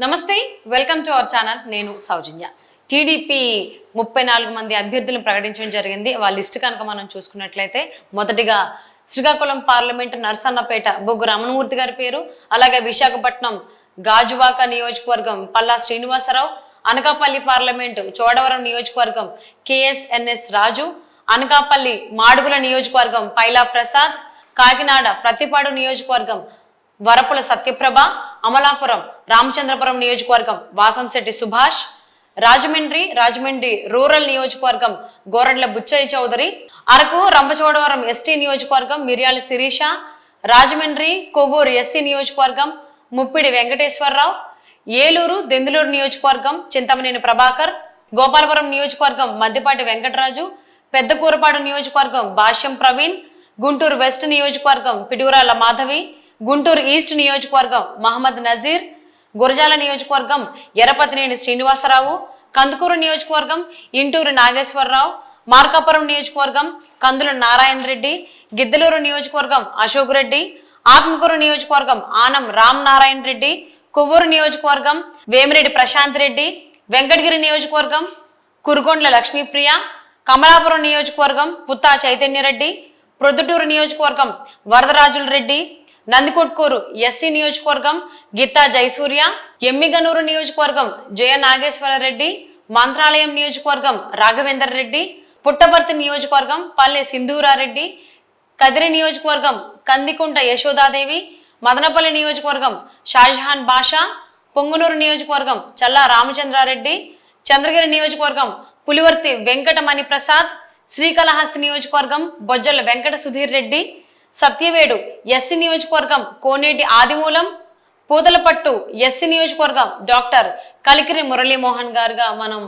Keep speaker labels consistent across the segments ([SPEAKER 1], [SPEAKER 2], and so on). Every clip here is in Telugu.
[SPEAKER 1] నమస్తే, వెల్కమ్ టు అవర్ ఛానల్. నేను సౌజన్య. టీడీపీ 34 మంది అభ్యర్థులను ప్రకటించడం జరిగింది. వాళ్ళ లిస్ట్ కనుక మనం చూసుకున్నట్లయితే మొదటిగా శ్రీకాకుళం పార్లమెంట్ నర్సన్నపేట బొగ్గు రమణమూర్తి గారి పేరు, అలాగే విశాఖపట్నం గాజువాక నియోజకవర్గం పల్లా శ్రీనివాసరావు, అనకాపల్లి పార్లమెంటు చోడవరం నియోజకవర్గం KSNS రాజు, అనకాపల్లి మాడుగుల నియోజకవర్గం పైలా ప్రసాద్, కాకినాడ ప్రతిపాడు నియోజకవర్గం వరపుల సత్యప్రభ, అమలాపురం రామచంద్రపురం నియోజకవర్గం వాసంశెట్టి సుభాష్, రాజమండ్రి రూరల్ నియోజకవర్గం గోరండ్ల బుచ్చయ్య చౌదరి, అరకు రంపచోడవరం ST నియోజకవర్గం మిర్యాల శిరీష, రాజమండ్రి కొవ్వూరు SC నియోజకవర్గం ముప్పిడి వెంకటేశ్వరరావు, ఏలూరు దెందులూరు నియోజకవర్గం చింతమనేని ప్రభాకర్, గోపాలపురం నియోజకవర్గం మద్దిపాటి వెంకటరాజు, పెద్దకూరపాడు నియోజకవర్గం భాష్యం ప్రవీణ్, గుంటూరు వెస్ట్ నియోజకవర్గం పిడుగురాల మాధవి, గుంటూరు ఈస్ట్ నియోజకవర్గం మహమ్మద్ నజీర్, గురజాల నియోజకవర్గం ఎర్రపతినేని శ్రీనివాసరావు, కందుకూరు నియోజకవర్గం ఇంటూరు నాగేశ్వరరావు, మార్కాపురం నియోజకవర్గం కందుల నారాయణ రెడ్డి, గిద్దలూరు నియోజకవర్గం అశోక్ రెడ్డి, ఆత్మకూరు నియోజకవర్గం ఆనం రామ్ నారాయణ రెడ్డి, కొవ్వూరు నియోజకవర్గం వేమిరెడ్డి ప్రశాంత్ రెడ్డి, వెంకటగిరి నియోజకవర్గం కురుగొండ్ల లక్ష్మీప్రియ, కమలాపురం నియోజకవర్గం పుత్తా చైతన్యరెడ్డి, ప్రొద్దుటూరు నియోజకవర్గం వరదరాజుల రెడ్డి, నందికొట్కూరు SC నియోజకవర్గం గీతా జయసూర్య, ఎమ్మిగనూరు నియోజకవర్గం జయ నాగేశ్వరరెడ్డి, మంత్రాలయం నియోజకవర్గం రాఘవేందర్ రెడ్డి, పుట్టపర్తి నియోజకవర్గం పల్లె సింధూరారెడ్డి, కదిరి నియోజకవర్గం కందికుంట యశోదాదేవి, మదనపల్లి నియోజకవర్గం షాజహాన్ బాషా, పొంగునూరు నియోజకవర్గం చల్లా రామచంద్రారెడ్డి, చంద్రగిరి నియోజకవర్గం పులివర్తి వెంకటమణి ప్రసాద్, శ్రీకాళహస్తి నియోజకవర్గం బొజ్జల వెంకట సుధీర్ రెడ్డి, సత్యవేడు SC నియోజకవర్గం కోనేటి ఆదిమూలం, పూతలపట్టు SC నియోజకవర్గం డాక్టర్ కలికిరి మురళీమోహన్ గారుగా మనం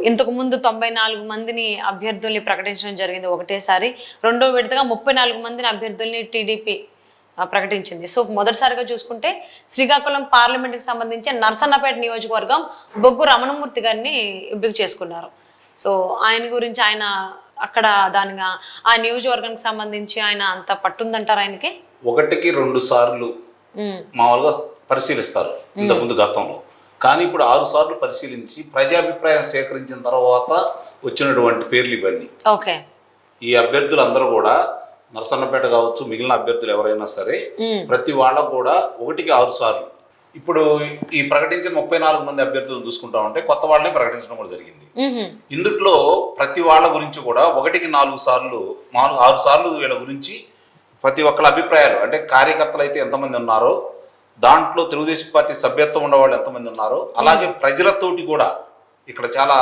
[SPEAKER 1] ఇంతకు ముందు 94 మందిని అభ్యర్థుల్ని ప్రకటించడం జరిగింది ఒకటేసారి. రెండో విడతగా 34 మందిని అభ్యర్థుల్ని టీడీపీ ప్రకటించింది. మొదటిసారిగా చూసుకుంటే శ్రీకాకుళం పార్లమెంట్కి సంబంధించి నర్సన్నపేట నియోజకవర్గం బొగ్గు రమణమూర్తి గారిని ఎంపిక చేసుకున్నారు. ఆయన గురించి ఆయన అక్కడ దానిగా ఆ నియోజకవర్గానికి సంబంధించి ఆయన అంత పట్టుందంటారు ఆయనకి?
[SPEAKER 2] 1-2 సార్లు మామూలుగా పరిశీలిస్తారు ఇంతకుముందు గతంలో, కానీ ఇప్పుడు 6 సార్లు పరిశీలించి ప్రజాభిప్రాయం సేకరించిన తర్వాత వచ్చినటువంటి పేర్లు ఇవన్నీ.
[SPEAKER 1] ఓకే.
[SPEAKER 2] ఈ అభ్యర్థులందరూ కూడా నరసన్నపేట కావచ్చు, మిగిలిన అభ్యర్థులు ఎవరైనా సరే ప్రతి వాళ్ళకు కూడా 1-6 సార్లు. ఇప్పుడు ఈ ప్రకటించిన 34 మంది అభ్యర్థులు చూసుకుంటా ఉంటే కొత్త వాళ్ళని ప్రకటించడం కూడా జరిగింది. ఇందుట్లో ప్రతి వాళ్ళ గురించి కూడా 1-4 సార్లు 6 సార్లు వీళ్ళ గురించి ప్రతి ఒక్కళ్ళ అభిప్రాయాలు, అంటే కార్యకర్తలు అయితే ఎంతమంది ఉన్నారో, దాంట్లో తెలుగుదేశం పార్టీ సభ్యత్వం ఉన్నవాళ్ళు ఎంతమంది ఉన్నారో, అలాగే ప్రజలతోటి కూడా ఇక్కడ చాలా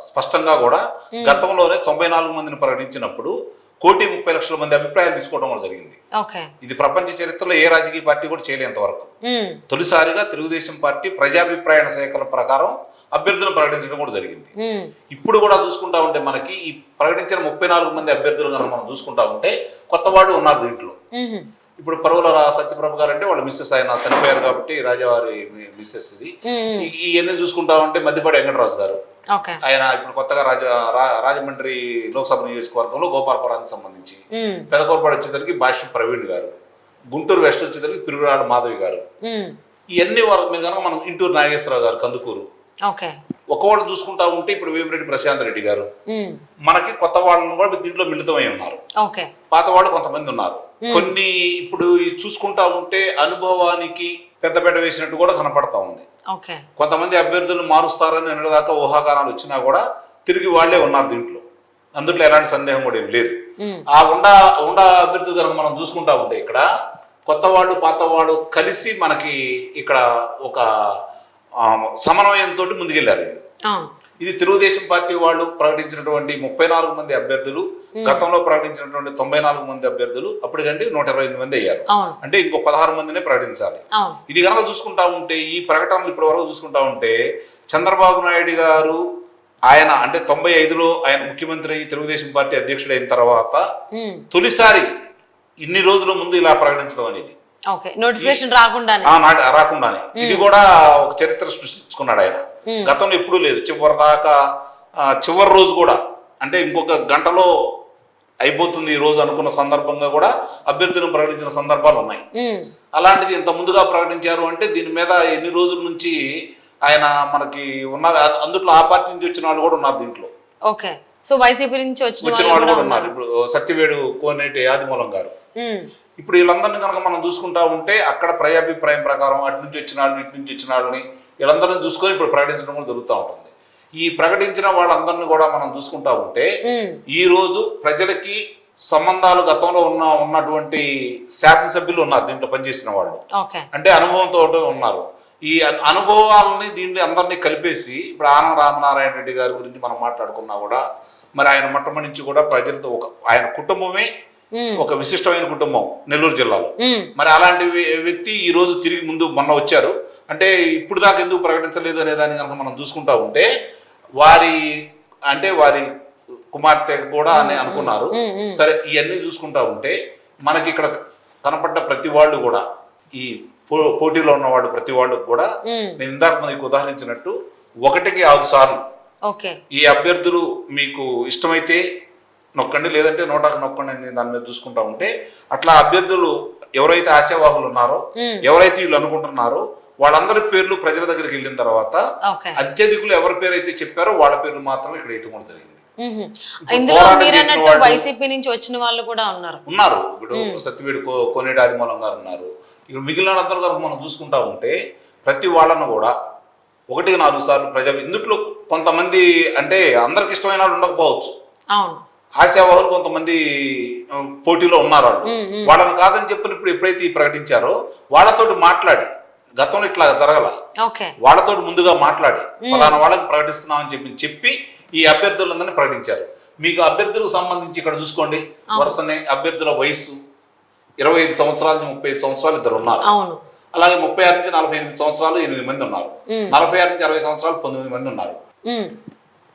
[SPEAKER 2] స్పష్టంగా కూడా గతంలోనే 94 మందిని ప్రకటించినప్పుడు 1,30,00,000 మంది అభిప్రాయాలు తీసుకోవడం కూడా జరిగింది. ఇది ప్రపంచ చరిత్రలో ఏ రాజకీయ పార్టీ కూడా చేయలేంత వరకు తొలిసారిగా తెలుగుదేశం పార్టీ ప్రజాభిప్రాయ సేకరణ ప్రకారం అభ్యర్థులను ప్రకటించడం కూడా జరిగింది. ఇప్పుడు కూడా చూసుకుంటా ఉంటే మనకి ఈ ప్రకటించిన 34 మంది అభ్యర్థులు కనుక మనం చూసుకుంటా ఉంటే కొత్త వాడు ఉన్నారు దీంట్లో. ఇప్పుడు పరువుల సత్యప్రభ గారు అంటే వాళ్ళ మిస్సెస్, ఆయన చనిపోయారు కాబట్టి రాజావారి మిస్సెస్. ఇది ఇవన్నీ చూసుకుంటా ఉంటే మద్దిపాటి వెంకటరాజు గారు, ఆయన ఇప్పుడు కొత్తగా రాజమండ్రి లోక్సభ నియోజకవర్గంలో గోపాలపురానికి సంబంధించి, పెదకూరపాడు వచ్చేసరికి భాష్యం ప్రవీణ్ గారు, గుంటూరు వెస్ట్ వచ్చేసరికి పిరుగురాడు మాధవి గారు, ఇవన్నీ వరకు మీరు కనుక మనం ఇంటూరు నాగేశ్వరరావు గారు కందుకూరు, ఒకవాళ్ళు చూసుకుంటా ఉంటే ఇప్పుడు వేమిరెడ్డి ప్రశాంత్ రెడ్డి గారు, మనకి కొత్త వాళ్ళని కూడా దీంట్లో మిళితమై ఉన్నారు. పాత వాళ్ళు కొంతమంది ఉన్నారు. కొన్ని ఇప్పుడు చూసుకుంటా ఉంటే అనుభవానికి పెద్దపేట వేసినట్టు కూడా కనపడతా ఉంది. కొంతమంది అభ్యర్థులు మారుస్తారని నిన్నదాకా ఊహాగానాలు వచ్చినా కూడా తిరిగి వాళ్లే ఉన్నారు దీంట్లో. అందులో ఎలాంటి సందేహం కూడా ఏమి లేదు. ఆ ఉండా అభ్యర్థులు కనుక మనం చూసుకుంటా ఉంటే ఇక్కడ కొత్త వాళ్ళు పాత వాళ్ళు కలిసి మనకి ఇక్కడ ఒక సమన్వయంతో ముందుకెళ్లారు. ఇది తెలుగుదేశం పార్టీ వాళ్ళు ప్రకటించినటువంటి 34 మంది అభ్యర్థులు, గతంలో ప్రకటించినటువంటి 94 మంది అభ్యర్థులు, అప్పటికంటే 128 మంది అయ్యారు. అంటే ఇంకో 16 మందినే ప్రకటించాలి. ఇది కనుక చూసుకుంటా ఉంటే ఈ ప్రకటనలు ఇప్పటి వరకు చూసుకుంటా ఉంటే చంద్రబాబు నాయుడు గారు ఆయన అంటే 95లో ఆయన ముఖ్యమంత్రి అయ్యి తెలుగుదేశం పార్టీ అధ్యక్షుడు అయిన తర్వాత తొలిసారి ఇన్ని రోజుల ముందు ఇలా ప్రకటించడం అనేది
[SPEAKER 1] నోటిఫికేషన్ రాకుండానే
[SPEAKER 2] ఇది కూడా ఒక చరిత్ర సృష్టించుకున్నాడు ఆయన. గతంలో ఎప్పుడూ లేదు. చివరి రోజు కూడా అంటే ఇంకొక గంటలో అయిపోతుంది ఈ రోజు అనుకున్న సందర్భంగా కూడా అభ్యర్థులను ప్రకటించిన సందర్భాలు ఉన్నాయి.
[SPEAKER 1] ఉమ్,
[SPEAKER 2] అలాంటిది ఇంత ముందుగా ప్రకటించారు అంటే దీని మీద ఎన్ని రోజుల నుంచి ఆయన మనకి ఉన్నారు. అందుట్లో ఆ పార్టీ నుంచి వచ్చిన వాళ్ళు కూడా ఉన్నారు దీంట్లో.
[SPEAKER 1] ఓకే, సో వైసీపీ నుంచి వచ్చిన
[SPEAKER 2] వాళ్ళు కూడా ఉన్నారు. ఇప్పుడు సత్యవేడు కోనేటి ఆదిమూలం గారు. ఇప్పుడు వీళ్ళందరినీ కనుక మనం చూసుకుంటా ఉంటే అక్కడ ప్రజాభిప్రాయం ప్రకారం అటు నుంచి వచ్చిన వాళ్ళు ఇటు నుంచి వచ్చిన వాళ్ళని వీళ్ళందరినీ చూసుకొని ఇప్పుడు ప్రకటించడం కూడా జరుగుతూ ఉంటుంది. ఈ ప్రకటించిన వాళ్ళందరినీ కూడా మనం చూసుకుంటా ఉంటే ఈ రోజు ప్రజలకి సంబంధాలు గతంలో ఉన్నటువంటి శాసనసభ్యులు ఉన్నారు దీంట్లో పనిచేసిన వాళ్ళు, అంటే అనుభవంతో ఉన్నారు. ఈ అనుభవాలని దీన్ని అందరినీ కలిపేసి ఇప్పుడు ఆనం రామనారాయణ రెడ్డి గారి గురించి మనం మాట్లాడుకున్నా కూడా మరి ఆయన మొట్టమొదటి నుంచి కూడా ప్రజలతో ఆయన కుటుంబమే ఒక విశిష్టమైన కుటుంబం నెల్లూరు జిల్లాలో. మరి అలాంటి వ్యక్తి ఈ రోజు తిరిగి మొన్న వచ్చారు అంటే ఇప్పుడు దాకా ఎందుకు ప్రకటించలేదు అనే దాన్ని కనుక మనం చూసుకుంటా ఉంటే వారి కుమార్తె కూడా అని అనుకున్నారు. సరే, ఇవన్నీ చూసుకుంటా ఉంటే మనకి ఇక్కడ కనపడ్డ ప్రతి వాళ్ళు కూడా ఈ పోటీలో ఉన్నవాడు ప్రతి వాళ్ళు కూడా నేను ఇందాక మనకి ఉదాహరించినట్టు 1కి 6 సార్లు ఈ అభ్యర్థులు మీకు ఇష్టమైతే నొక్కండి, లేదంటే 100కి నొక్కండి అని దాని మీద చూసుకుంటా ఉంటే అట్లా అభ్యర్థులు ఎవరైతే ఆశావాహులు ఉన్నారో, ఎవరైతే వీళ్ళు అనుకుంటున్నారో వాళ్ళందరి పేర్లు ప్రజల దగ్గరికి వెళ్ళిన తర్వాత అత్యధికులు ఎవరి పేరు అయితే చెప్పారో వాళ్ళ పేర్లు మాత్రమే ఇక్కడ వేయటం జరిగింది.
[SPEAKER 1] వైసీపీ నుంచి వచ్చిన వాళ్ళు కూడా ఉన్నారు.
[SPEAKER 2] ఇప్పుడు సత్యవేడు కోనేటి ఆదిమూలం గారు ఉన్నారు. ఇప్పుడు మిగిలిన అందరూ కనుక మనం చూసుకుంటా ఉంటే ప్రతి వాళ్ళను కూడా 1కి 4 సార్లు ఇందులో కొంతమంది అంటే అందరికి ఇష్టమైన వాళ్ళు ఉండకపోవచ్చు, ఆశావాహులు కొంతమంది పోటీలో ఉన్నారు. వాళ్ళని కాదని చెప్పిన ఇప్పుడు ఎప్పుడైతే ప్రకటించారో వాళ్ళతోటి మాట్లాడి, గతంలో ఇట్లా జరగల, వాళ్ళతోటి ముందుగా మాట్లాడి ఫలానా వాళ్ళకి ప్రకటిస్తున్నామని చెప్పి ఈ అభ్యర్థులందరినీ ప్రకటించారు. మీకు అభ్యర్థులకు సంబంధించి ఇక్కడ చూసుకోండి, వరుసనే అభ్యర్థుల వయసు 25 సంవత్సరాల నుంచి 35 సంవత్సరాలు ఇద్దరు ఉన్నారు. అలాగే 36 నుంచి 48 సంవత్సరాలు 8 మంది ఉన్నారు. 46 నుంచి 60 సంవత్సరాలు 9 మంది ఉన్నారు.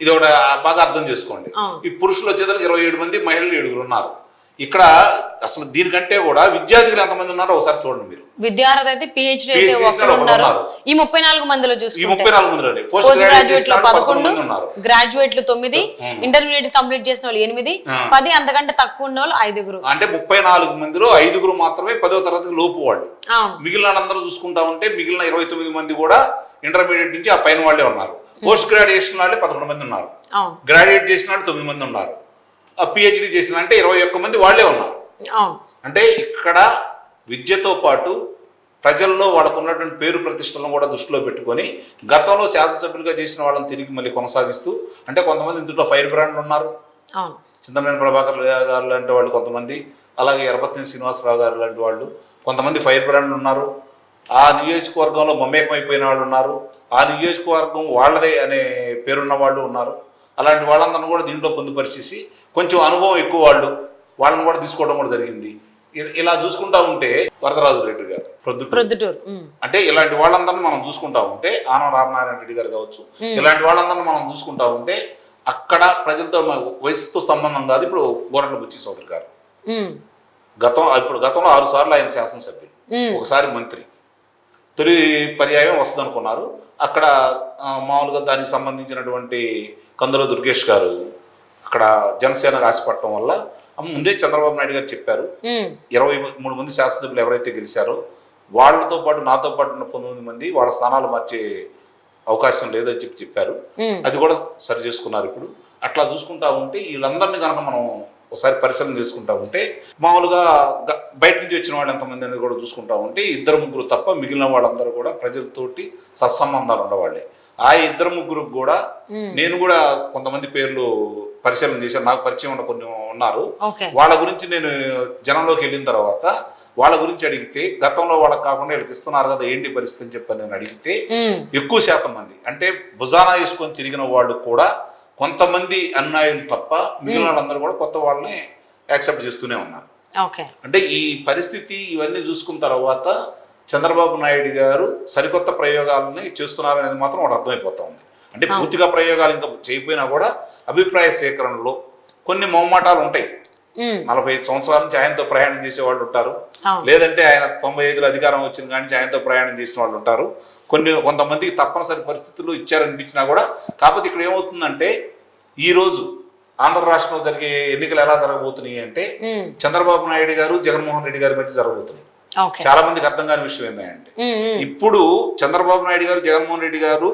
[SPEAKER 2] ఇది ఒకటి బాగా అర్థం చేసుకోండి. ఈ పురుషులు వచ్చేదానికి 27 మంది, మహిళలు 7 ఉన్నారు. ఇక్కడ అసలు దీనికంటే కూడా విద్యార్థులు ఎంతమంది ఉన్నారో ఒకసారి చూడండి. మీరు
[SPEAKER 1] విద్యార్థి అయితే PhD అయితే ఉన్నారు. ఈ 34 మందిలో చూసుకుంటే పోస్ట్ గ్రాడ్యుయేట్ లో 11, గ్రాడ్యుయేట్లు 9, ఇంటర్మీడియట్ కంప్లీట్ చేసిన వాళ్ళు 8, 10 అంతకంటే తక్కువ ఉన్న వాళ్ళు 5.
[SPEAKER 2] అంటే 34 మందిలో 5 మాత్రమే 10వ తరగతి లోపు వాళ్ళు. మిగిలిన అందరూ చూసుకుంటా ఉంటే మిగిలిన 29 మంది కూడా ఇంటర్మీడియట్ నుంచి ఆ పైన వాళ్ళే ఉన్నారు. పోస్ట్ గ్రాడ్యుయేషన్ వాళ్ళే 11 మంది ఉన్నారు. గ్రాడ్యుయేట్ చేసిన వాళ్ళు 9 మంది ఉన్నారు. PhD చేసిన అంటే 21 మంది వాళ్లే ఉన్నారు. అంటే ఇక్కడ విద్యతో పాటు ప్రజల్లో వాళ్ళకు ఉన్నటువంటి పేరు ప్రతిష్టలను కూడా దృష్టిలో పెట్టుకొని గతంలో శాసనసభ్యులుగా చేసిన వాళ్ళని తిరిగి మళ్ళీ కొనసాగిస్తూ, అంటే కొంతమంది ఇందులో ఫైర్ బ్రాండ్లు ఉన్నారు, చింతమనేని ప్రభాకర్ గారు లాంటి వాళ్ళు కొంతమంది, అలాగే ఎర్రపత్తిని శ్రీనివాసరావు గారు లాంటి వాళ్ళు కొంతమంది ఫైర్ బ్రాండ్లు ఉన్నారు. ఆ నియోజకవర్గంలో మమేకమైపోయిన వాళ్ళు ఉన్నారు, ఆ నియోజకవర్గం వాళ్ళదే అనే పేరున్న వాళ్ళు ఉన్నారు. అలాంటి వాళ్ళందరినీ కూడా దీంట్లో పొందుపరిచేసి కొంచెం అనుభవం ఎక్కువ వాళ్ళని కూడా తీసుకోవడం కూడా జరిగింది. ఇలా చూసుకుంటా ఉంటే వరదరాజు రెడ్డి గారు ప్రొద్దుటూరు, అంటే ఇలాంటి వాళ్ళందరినీ మనం చూసుకుంటా ఉంటే ఆనం రామనారాయణ రెడ్డి గారు కావచ్చు, ఇలాంటి వాళ్ళందరినీ మనం చూసుకుంటా ఉంటే అక్కడ ప్రజలతో వయసుతో సంబంధం కాదు. ఇప్పుడు గోరంట్ల బుచ్చి సోదరు గారు గతంలో 6 సార్లు ఆయన శాసనసభ్యులు, ఒకసారి మంత్రి, తొలి పర్యాయం వస్తుంది అనుకున్నారు. అక్కడ మామూలుగా దానికి సంబంధించినటువంటి కందుల దుర్గేష్ గారు అక్కడ జనసేనకు ఆశపడటం వల్ల ముందే చంద్రబాబు నాయుడు గారు చెప్పారు 23 మంది శాసనసభ్యులు ఎవరైతే గెలిచారో వాళ్ళతో పాటు నాతో పాటు ఉన్న 19 మంది వాళ్ళ స్థానాలు మార్చే అవకాశం లేదని చెప్పారు. అది కూడా సరి చేసుకున్నారు. ఇప్పుడు అట్లా చూసుకుంటా ఉంటే వీళ్ళందరినీ కనుక మనం ఒకసారి పరిశీలన చేసుకుంటా ఉంటే మామూలుగా బయట నుంచి వచ్చిన వాళ్ళు ఎంతమంది అనేది కూడా చూసుకుంటా ఉంటే 2-3 తప్ప మిగిలిన వాళ్ళందరూ కూడా ప్రజలతోటి సత్సంబంధాలు ఉండవాళ్ళే. ఆ 2-3 కూడా నేను కూడా కొంతమంది పేర్లు పరిశీలన చేశాను, నాకు పరిచయం ఉన్న కొన్ని ఉన్నారు. వాళ్ళ గురించి నేను జనంలోకి వెళ్ళిన తర్వాత వాళ్ళ గురించి అడిగితే గతంలో వాళ్ళకి కాకుండా వీళ్ళకి ఇస్తున్నారు కదా ఏంటి పరిస్థితి అని చెప్పి నేను అడిగితే ఎక్కువ శాతం మంది అంటే భుజానా వేసుకొని తిరిగిన వాళ్ళు కూడా కొంతమంది అన్యాయులు తప్ప మిగిలిన వాళ్ళందరూ కూడా కొత్త వాళ్ళని యాక్సెప్ట్ చేస్తూనే ఉన్నారు. అంటే ఈ పరిస్థితి ఇవన్నీ చూసుకున్న తర్వాత చంద్రబాబు నాయుడు గారు సరికొత్త ప్రయోగాలని చేస్తున్నారు అనేది మాత్రం ఒకటి అర్థమైపోతా ఉంది. అంటే పూర్తిగా ప్రయోగాలు ఇంకా చేయకపోయినా కూడా అభిప్రాయ సేకరణలో కొన్ని మొహమాటాలు ఉంటాయి. 45 సంవత్సరాల నుంచి ఆయనతో ప్రయాణం చేసే వాళ్ళు ఉంటారు, లేదంటే ఆయన 95లో అధికారం వచ్చిన కానీ ఆయనతో ప్రయాణం చేసిన వాళ్ళు ఉంటారు. కొంతమందికి తప్పనిసరి పరిస్థితులు ఇచ్చారనిపించినా కూడా, కాకపోతే ఇక్కడ ఏమవుతుందంటే ఈరోజు ఆంధ్ర రాష్ట్రంలో జరిగే ఎన్నికలు ఎలా జరగబోతున్నాయి అంటే చంద్రబాబు నాయుడు గారు జగన్మోహన్ రెడ్డి గారి మధ్య జరగబోతున్నాయి.
[SPEAKER 1] ఓకే.
[SPEAKER 2] చాలా మందికి అర్థం కాని విషయం ఏంటంటే ఇప్పుడు చంద్రబాబు నాయుడు గారు జగన్మోహన్ రెడ్డి గారు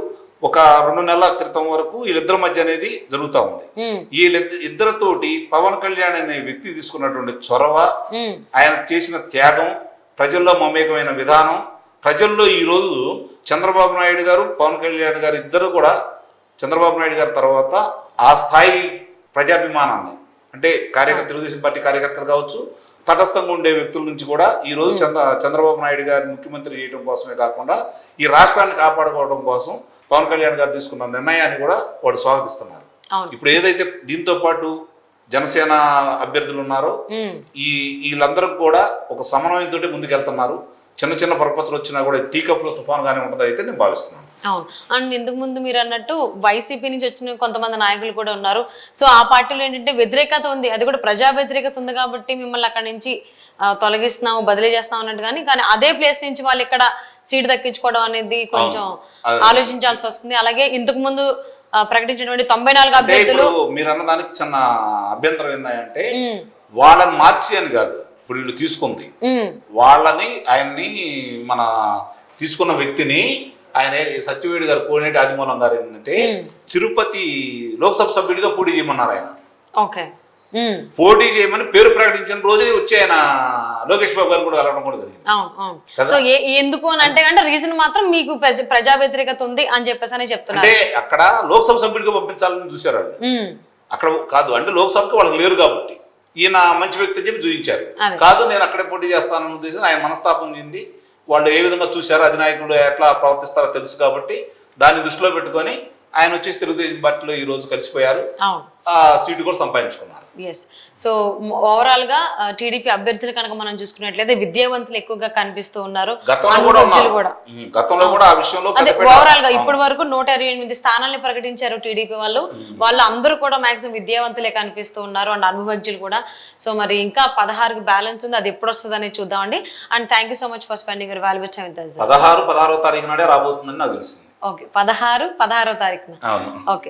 [SPEAKER 2] ఒక 2 నెలల క్రితం వరకు వీళ్ళిద్దరి మధ్య అనేది జరుగుతూ ఉంది. వీళ్ళిద్దరితోటి పవన్ కళ్యాణ్ అనే వ్యక్తి తీసుకున్నటువంటి చొరవ, ఆయన చేసిన త్యాగం, ప్రజల్లో మమేకమైన విధానం, ప్రజల్లో ఈరోజు చంద్రబాబు నాయుడు గారు పవన్ కళ్యాణ్ గారు ఇద్దరు కూడా చంద్రబాబు నాయుడు గారి తర్వాత ఆ స్థాయి ప్రజాభిమానాన్ని అంటే తెలుగుదేశం పార్టీ కార్యకర్తలు కావచ్చు, తటస్థంగా ఉండే వ్యక్తుల నుంచి కూడా ఈరోజు చంద్రబాబు నాయుడు గారిని ముఖ్యమంత్రి చేయడం కోసమే కాకుండా ఈ రాష్ట్రాన్ని కాపాడుకోవడం కోసం పవన్ కళ్యాణ్ గారు తీసుకున్న నిర్ణయాన్ని కూడా వాళ్ళు స్వాగతిస్తున్నారు. ఇప్పుడు ఏదైతే దీంతో పాటు జనసేన అభ్యర్థులు ఉన్నారో వీళ్ళందరూ కూడా ఒక సమన్వయంతో ముందుకెళ్తున్నారు. చిన్న చిన్న పరపతులు వచ్చినా కూడా టీ కప్లో తుఫాన్గానే ఉంటుంది అయితే నేను భావిస్తున్నాను.
[SPEAKER 1] అవును. అండ్ ఇందుకు ముందు మీరు అన్నట్టు వైసీపీ నుంచి వచ్చిన కొంతమంది నాయకులు కూడా ఉన్నారు. సో ఆ పార్టీలో ఏంటంటే వ్యతిరేకత ఉంది, అది కూడా ప్రజా వ్యతిరేకత ఉంది కాబట్టి మిమ్మల్ని అక్కడి నుంచి తొలగిస్తున్నాము, బదిలీ చేస్తాం అన్నట్టు. కానీ అదే ప్లేస్ నుంచి వాళ్ళు ఇక్కడ సీట్ దక్కించుకోవడం అనేది కొంచెం ఆలోచించాల్సి వస్తుంది. అలాగే ఇంతకు ముందు ప్రకటించినటువంటి 94 అభ్యర్థులు
[SPEAKER 2] మీరు అన్న దానికి చిన్న అభ్యంతరం ఏంటంటే వాళ్ళని మార్చి అని కాదు, ఇప్పుడు వీళ్ళు తీసుకుంది ఆయన్ని మన తీసుకున్న వ్యక్తిని ఆయన సత్యవేడి గారు కోనేటి ఆదిమూలం గారు ఏంటంటే తిరుపతి లోక్సభ సభ్యుడిగా పోటీ చేయమన్నారు. ఆయన
[SPEAKER 1] ఓకే
[SPEAKER 2] పోటీ చేయమని పేరు ప్రకటించిన రోజే వచ్చి ఆయన లోకేష్ బాబు గారు కూడా కలవడం కూడా జరిగింది.
[SPEAKER 1] సో ఎందుకు అని అంటే రీజన్ మాత్రం మీకు ప్రజా వ్యతిరేకత ఉంది అని చెప్పేసి చెప్తున్నారు.
[SPEAKER 2] అంటే అక్కడ లోక్సభ సభ్యుడిగా పంపించాలని చూశారు వాళ్ళు. అక్కడ కాదు అంటే లోక్సభకి వాళ్ళకి లేరు కాబట్టి ఈయన మంచి వ్యక్తి అని చెప్పి చూపించారు. కాదు నేను అక్కడే పోటీ చేస్తానని ఉద్దేశం ఆయన మనస్తాపం చెంది వాళ్ళు ఏ విధంగా చూశారో అధినాయకులు ఎట్లా ప్రవర్తిస్తారో తెలుసు కాబట్టి దాన్ని దృష్టిలో పెట్టుకొని ఆయన వచ్చేసి తెలుగుదేశం పార్టీలో ఈ రోజు కలిసిపోయారు, ఆ సీటు కూడా సంపాదించుకున్నారు.
[SPEAKER 1] సో ఓవరాల్ గా టీడీపీ అభ్యర్థులు కనుక మనం చూసుకున్నట్లయితే విద్యావంతులు ఎక్కువగా కనిపిస్తూ ఉన్నారు.
[SPEAKER 2] గతంలో కూడా ఆ విషయంలో
[SPEAKER 1] ఓవరాల్ గా ఇప్పటి వరకు 128 స్థానాలను ప్రకటించారు టీడీపీ వాళ్ళు అందరూ కూడా మాక్సిమం విద్యావంతులే కనిపిస్తూ ఉన్నారు అండ్ అనుభవజ్ఞులు కూడా. సో మరి ఇంకా 16కి బ్యాలెన్స్ ఉంది, అది ఎప్పుడు వస్తుంది అనేది చూద్దామండి. And thank you so much for spending your valuable time with us.
[SPEAKER 2] 16వ తారీఖు నాడే రాబోతుందని నాకు తెలుస్తుంది.
[SPEAKER 1] ఓకే, 16వ తారీఖున. ఓకే.